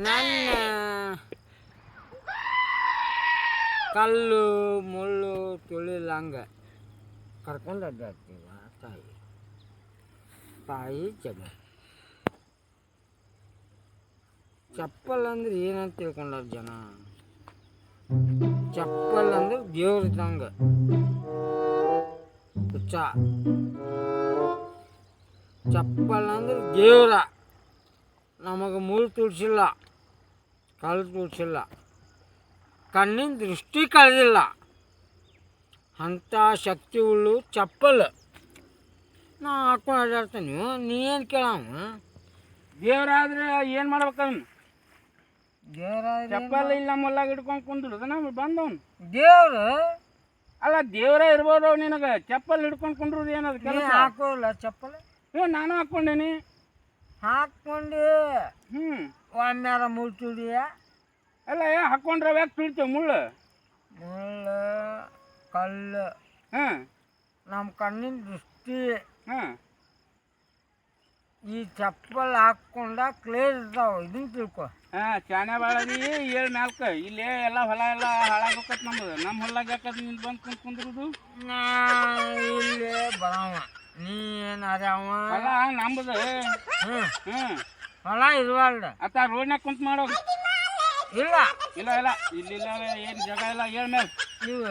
ನನ್ನ ಕಲ್ಲು ಮುಳ್ಳು ತುಳಿಲಂಗೆ ಕರ್ಕೊಂಡು ಅಡ್ಡಾಡ್ತೀವ ತಾಯಿ ಜಗ ಚಪ್ಪಲ್ ಅಂದ್ರೆ ಏನಂತ ತಿಳ್ಕೊಂಡಾರ ಜನ. ಚಪ್ಪಲ್ ಅಂದ್ರೆ ದೇವ್ರ ಇದ್ದಂಗೆ ಹುಚ್ಚ. ಚಪ್ಪಲ್ ಅಂದ್ರೆ ದೇವ್ರ. ನಮಗೆ ಮುಳ್ಳು ತುಳ್ಸಿಲ್ಲ, ಕಲ್ಲು ತುಳ್ಸಿಲ್ಲ, ಕಣ್ಣಿನ ದೃಷ್ಟಿ ಕಳೆದಿಲ್ಲ. ಅಂಥ ಶಕ್ತಿ ಉಳ್ಳು ಚಪ್ಪಲ್ ನಾ ಹಾಕೊಂಡು ಅಡ್ಡಾಡ್ತೀನಿ. ನೀ ಏನು ಕೇಳವ? ದೇವ್ರಾದ್ರೆ ಏನು ಮಾಡ್ಬೇಕವ್ನು? ದೇವ್ರಾದ್ರೆ ಚಪ್ಪಲ್ ಇಲ್ಲ ಹೊಲ್ಲಾಗ ಹಿಡ್ಕೊಂಡು ಕುಂದ್ರದ ನಮ್ಮ ಬಂದವನು ದೇವ್ರು. ಅಲ್ಲ ದೇವ್ರೇ ಇರ್ಬೋದು ನಿನಗೆ. ಚಪ್ಪಲ್ ಹಿಡ್ಕೊಂಡು ಕುಂಡ್ರದು ಏನದು ಕೆಲಸ? ಹಾಕೋಲ್ಲ ಚಪ್ಪಲ್? ನಾನು ಹಾಕ್ಕೊಂಡೇನಿ. ಹಾಕ್ಕೊಂಡು ಒಮ್ಮ್ಯಾರ ಮುಳ್ಳು ತುಳಿಯ ಅಲ್ಲ ಹಾಕ್ಕೊಂಡ್ರೆ ಯಾಕೆ ತುಳಿತೇವೆ ಮುಳ್ಳು? ಮುಳ್ಳು ಕಲ್ಲು ನಮ್ಮ ಕಣ್ಣಿನ ದೃಷ್ಟಿ. ಈ ಚಪ್ಪಲ್ ಹಾಕ್ಕೊಂಡ ಕ್ಲಿಯರ್ ಇರ್ತಾವ. ಇದನ್ನ ತಿಳ್ಕೊ. ಚಾನೆ ಬಾಳದಿ ಏಳು ಮ್ಯಾಲ್ಕ. ಇಲ್ಲೇ ಎಲ್ಲ ಹೊಲ ಎಲ್ಲ ಹಾಳಾಗೋಕತ್ ನಮ್ಮದು. ನಮ್ಮ ಹೊಲ್ದಾಗ ಯಾಕದ್ ನೀನು ಬಂದು ಕುಂದ್ರುದು? ನಾ ಇಲ್ಲೇ ಬರವ. ನೀ ಏನು ಅದ್ಯಾವ? ಹೊಲ ನಮ್ಮದು. ಹೊಲ ಇರುವಲ್ದ ಅತ್ತ ರೋಡ್ನಾಗ ಕುಂತ ಮಾಡೋದು ಇಲ್ಲ. ಇಲ್ಲ ಇಲ್ಲ ಇಲ್ಲಿಲ್ಲ, ಏನು ಜಾಗ ಇಲ್ಲ. ಏಳು ಮೇಲೆ ನೀವು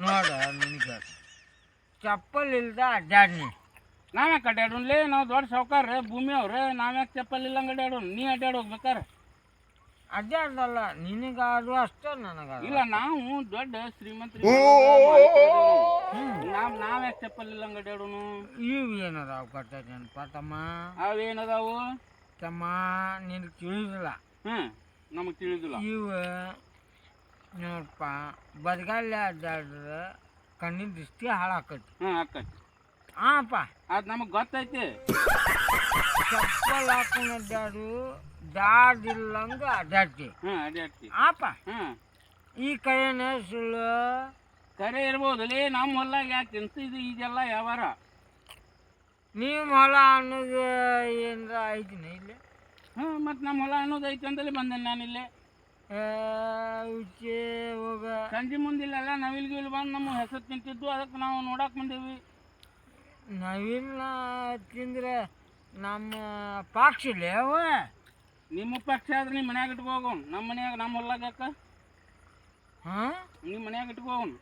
ನೋಡ, ನಿನಗೆ ಚಪ್ಪಲ್ ಇಲ್ದ ಅಡ್ಡಾಡ್ನಿ. ನಾವ್ಯಾಕೆ ಅಡ್ಡಾಡೋನ್ಲೇ? ನಾವು ದೊಡ್ಡ ಸಾವ್ಕಾರ ಭೂಮಿ ಅವ್ರೆ. ನಾವ್ಯಾಕೆ ಚಪ್ಪಲ್ ಇಲ್ಲಂಗೆ ಅಡ್ಡಾಡೋನು? ನೀ ಅಡ್ಡಾಡೋಗ್ಬೇಕಾರೆ ಅಡ್ಡಾಡ್ದಲ್ಲ. ನಿನಗಾದ್ರು ಅಷ್ಟೇ, ನನಗಾದ್ರು ಇಲ್ಲ. ನಾವು ದೊಡ್ಡ ಶ್ರೀಮಂತರಿ. ನಾವ್ಯಾಕೆ ಚಪ್ಪಲ್ ಇಲ್ಲಂಗೆ ಅಡ್ಡಾಡೋನು? ಇವು ಏನದಾವು ಕಟ್ಟೇನಪ್ಪ ತಮ್ಮ? ಅವೇನದಾವು ತಮ್ಮ? ನಿನಗೆ ತಿಳಿದಿಲ್ಲ. ನಮಗೆ ತಿಳಿದಿಲ್ಲ. ಇವು ನೋಡಪ್ಪ, ಬದಗಾಲ ಅಡ್ಡಾಡ್ರೆ ಕಣ್ಣಿನ ದೃಷ್ಟಿ ಹಾಳಾಕತಿ. ಆಕತಿ. ಹಾಂಪ್ಪ, ಅದು ನಮಗೆ ಗೊತ್ತೈತಿ. ಚಪ್ಪಲ್ ಹಾಕೊಂಡು ಅಡ್ಡಾಡು ದಾಡಿಲ್ಲಂಗೆ ಅಡ್ಡಾಡ್ತಿ. ಅಡ್ಡಾಡ್ತಿ. ಹಾಂಪ್ಪ, ಈ ಕೈಯೇ ಸುಳ್ಳು ಕರೆ ಇರ್ಬೋದು. ಲೇ ನಮ್ಮ ಹೊಲ್ಲಾಗ ಯಾಕೆ ಇದು ಇದೆಲ್ಲ ವ್ಯವಹಾರ? ನೀವು ಹೊಲ ಅನ್ನೋದು ಏನಾರ ಐತಿನ ಇಲ್ಲಿ? ಮತ್ತು ನಮ್ಮ ಹೊಲ ಅನ್ನೋದು ಐತಿ ಅಂತಲೇ ಬಂದೇನೆ ನಾನಿಲ್ಲೇ. ಉಚ್ಚೆ ಹೋಗ ಸಂಜೆ ಮುಂದಿಲ್ಲೆಲ್ಲ ನವಿಲ್ಗಿಲ್ ಬಂದು ನಮ್ಮ ಹೆಸರು ತಿಂತಿದ್ದು. ಅದಕ್ಕೆ ನಾವು ನೋಡಕ್ಕೆ ಬಂದೇವಿ. ನವಿಲ್ನ ತಿಂದ್ರೆ ನಮ್ಮ ಪಕ್ಷಿಲೆ ಅವ. ನಿಮ್ಮ ಪಕ್ಷ ಆದ್ರೆ ನಿಮ್ಮ ಮನ್ಯಾಗ ಇಟ್ಕೋಗೋನು. ನಮ್ಮ ಮನ್ಯಾಗ ನಮ್ಮ ಹೊಲ್ಲಾಗ ಯಾಕೆ? ನಿಮ್ಮ ಮನ್ಯಾಗ ಇಟ್ಕೋಗೋನು.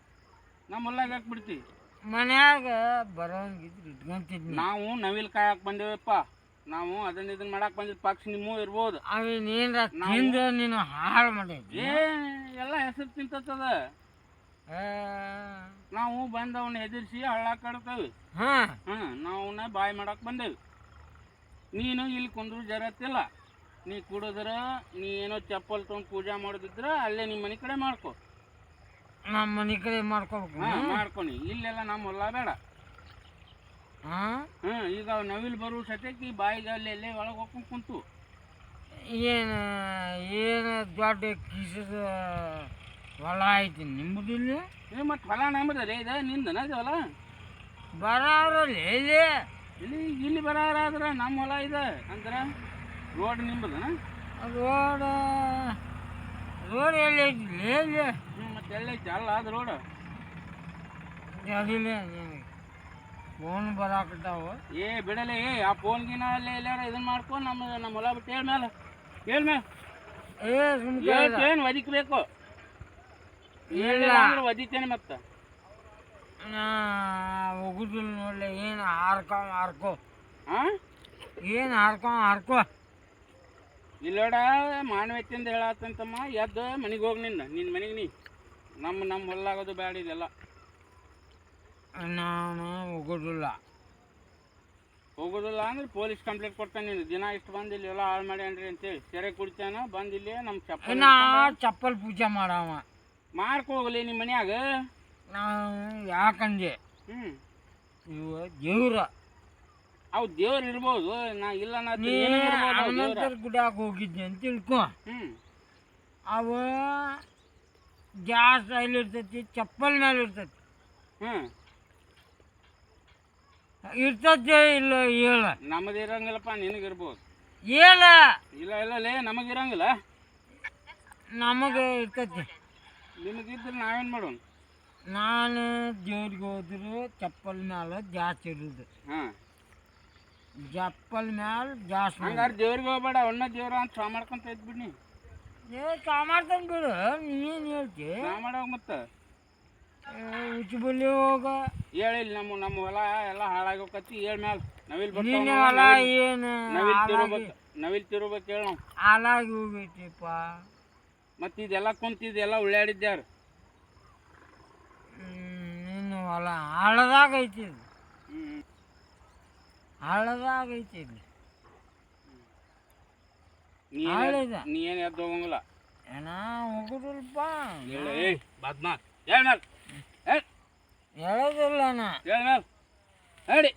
ನಮ್ಮ ಹೊಲ್ಲಾಗ ಯಾಕೆ ಬಿಡ್ತೀವಿ? ಮನ್ಯಾಗ ಬರೋಂಗಿದ್ರು ಇಟ್ಕೊಂತಿದ್ವಿ. ನಾವು ನವಿಲ್ ಕಾಯಕ್ಕೆ ಬಂದೇವಪ್ಪ. ನಾವು ಅದನ್ನ ಇದನ್ನ ಮಾಡಕ್ಕೆ ಬಂದಿದ್ದು. ಪಕ್ಷಿ ನಿಮ್ಮೂ ಇರ್ಬೋದು. ಅವೇನೇನ್ರ ತಿಂದು ನೀನು ಹಾಳು ಮಾಡಿದ್ವಿ. ಎಲ್ಲ ಹೆಸರು ತಿಂತದ. ನಾವು ಬಂದವನ್ನ ಎದುರಿಸಿ ಹಳ್ಳ ಕಡ್ತೇವೆ. ನಾವು ಅವನ್ನ ಬಾಯಿ ಮಾಡಕ್ಕೆ ಬಂದೇವಿ. ನೀನು ಇಲ್ಲಿ ಕುಂದ್ರು ಜರತ್ತಿಲ್ಲ. ನೀ ಕುಡಿದ್ರ, ನೀ ಏನೋ ಚಪ್ಪಲ್ ತೊಗೊಂಡು ಪೂಜೆ ಮಾಡೋದಿದ್ರ ಅಲ್ಲೇ ನಿಮ್ಮ ಮನೆ ಕಡೆ ಮಾಡ್ಕೊ. ನಮ್ಮ ಮನೆ ಕಡೆ ಮಾಡ್ಕೋಬೇಕು. ಮಾಡ್ಕೊನಿ. ಇಲ್ಲೆಲ್ಲ ನಮ್ಮ ಹೊಲ ಬೇಡ. ಈಗ ನವಿಲ್ ಬರೋ ಸತ್ಯಕ್ಕೆ ಬಾಯಿಗೆ ಅಲ್ಲೆಲ್ಲೇ ಒಳಗೆ ಹೋಗ್ಕೊಂಡು ಕುಂತು. ಏನು ಏನು ದೊಡ್ಡ ಕಿಸದ ಹೊಲ ಐತಿ ನಿಮ್ಮದು ಇಲ್ಲಿ? ಮತ್ತು ಹೊಲ ನಮ್ಮದಲ್ಲ ಇದೆ. ನಿಂದನ ಇದು ಹೊಲ? ಬರೋರಲ್ಲಿ ಇಲ್ಲಿ ಇಲ್ಲಿ ಬರೋರಾದ್ರೆ ನಮ್ಮ ಹೊಲ ಇದೆ ಅಂದ್ರೆ ರೋಡ್ ನಿಂಬದನ? ರೋಡ್ ರೋಡ್ ಎಲ್ಲಿ ಐತಿ? ಇಲ್ಲಿ ಮತ್ತೆ ಎಲ್ಲೈತಿ? ಅಲ್ಲ ಅದು ರೋಡ್ ಅದಿಲ್ಲ. ಫೋನ್ ಬರಾಕತ್ತಾವ. ಬಿಡಲೇ. ಆ ಫೋನ್ಗಿನ ಅಲ್ಲೇ ಎಲ್ಲಾರ ಇದನ್ನ ಮಾಡ್ಕೊಂಡು ನಮ್ಮ ಹೊಲ ಬಿಟ್ಟು ಹೇಳ್ ಮೇಲೆ ಏನು ಒದಿಕ್ಬೇಕು? ಇಲ್ಲ ಒದಿತೇನೆ. ಮತ್ತೆ ಹೋಗುದಿಲ್ಲ ನೋಡ್ಲಿ. ಏನು ಹಾರ್ಕೊ ಏನು ಹಾರ್ಕೊ ಇಲ್ಲೋಡ ಮಾನವತೆಯಿಂದ ಹೇಳತ್ತಂತಮ್ಮ. ಎದ್ದು ಮನೆಗೆ ಹೋಗಿ ನಿನ್ನ ಮನೆಗೆ ನೀ. ನಮ್ಮ ಹೊಲ್ಲಾಗೋದು ಬೇಡ ಇದೆಲ್ಲ. ನಾನು ಹೋಗೋದಿಲ್ಲ ಅಂದ್ರೆ ಪೊಲೀಸ್ ಕಂಪ್ಲೇಂಟ್ ಕೊಡ್ತಾನೆ. ನೀನು ದಿನ ಇಷ್ಟು ಬಂದು ಇಲ್ಲಿ ಎಲ್ಲ ಹಾಳು ಮಾಡಿ ಅನ್ರಿ ಅಂತೇಳಿ ಸೆರೆ ಕುಡಿತಾನ. ಬಂದಿಲ್ಲಿ ನಮ್ಮ ಚಪ್ಪಲ್ ಪೂಜೆ ಮಾಡವ ಮಾಡ್ಕೋಗಲಿ ನಿಮ್ಮ ಮನ್ಯಾಗ. ನಾವು ಯಾಕಂದೆ ಇವ ದೇವ್ರ. ಅವು ದೇವ್ರು ಇರ್ಬೋದು. ನಾ ಇಲ್ಲ ಹನುಮಂತರ ಗುಡ್ಯಾಗ ಹೋಗಿದ್ದೆ ಅಂತ ತಿಳ್ಕೊ. ಅವ ಗ್ಯಾಸ್ ಅಲ್ಲಿ ಇರ್ತೈತಿ, ಚಪ್ಪಲ್ ಮೇಲೆ ಇರ್ತೈತಿ. ಇರ್ತದೆ ಇಲ್ಲ ಹೇಳ? ನಮ್ಮದು ಇರಂಗಿಲ್ಲಪ್ಪ, ನಿನಗಿರ್ಬೋದು. ಹೇಳ? ಇಲ್ಲ ಲೇ ನಮಗಿರಂಗಿಲ್ಲ ನಮಗೆ ಇರ್ತೈತಿ. ನಿಮಗಿದ್ರೆ ನಾವೇನು ಮಾಡೋಣ? ನಾನು ದೇವ್ರಿಗೆ ಹೋದ್ರೆ ಚಪ್ಪಲ್ ಮ್ಯಾಲ ಜಾಸ್ತಿ ಇರೋದು. ಹಾಂ, ಚಪ್ಪಲ್ ಮ್ಯಾಲ ಜಾಸ್ತಿ. ಹಂಗಾರೆ ದೇವ್ರಿಗೆ ಹೋಗ್ಬೇಡ, ಒಣ್ಣ ದೇವ್ರ ಅಂತ ಸಾ ಮಾಡ್ಕೊಂತ ಇದ್ಬಿಡ್ನಿ. ಸಾಮಾಡ್ತಾನೆ ಬಿಡು, ನೀನು ಹೇಳ್ತಿ. ನಾ ಮಾಡೋಗ ಮತ್ತೆ ಉಚ್ಚಬುಲ್ಲಿ ಹೋಗ ಹೇಳಿಲ್ಲ. ನಮ್ಮ ಹೊಲ ಎಲ್ಲ ಹಾಳಾಗಿ ಹೋಗತಿ. ಹೇಳ್ ಮ್ಯಾಲ ನವಿಲ್ ನಿನ್ನ ಹೊಲ ಏನು ನವಿಲ್ ತಿರ್ಬೇಕು ಹೇಳಿ ನಾವು. ಹಾಲಾಗಿ ಹೋಗೈತಿಪ್ಪ. ಮತ್ತು ಇದೆಲ್ಲ ಕುಂತಿದ್ದೆಲ್ಲ ಉಳ್ಳಾಡಿದ್ಯಾರು. ನಿನ್ನ ಹೊಲ ಹಳ್ಳದಾಗ ಐತಿ. ಹಳ್ಳದಾಗ ಐತಿ ಇಲ್ಲಿ. ನೀ ಏನು ಎದ್ದು ಹೋಗಂಗಿಲ್ಲ. ಏನ ಹೋಗುದಿಲ್ಪ. ಹೇಳು ಏ ಬದ್ಮಾ ಹೇಳ್ ಮ್ಯಾಲ ಹೇಳೋದಿಲ್ಲ ನಾ. ಹೇಳ್ ಮ್ಯಾಲ ಹೇಳಿ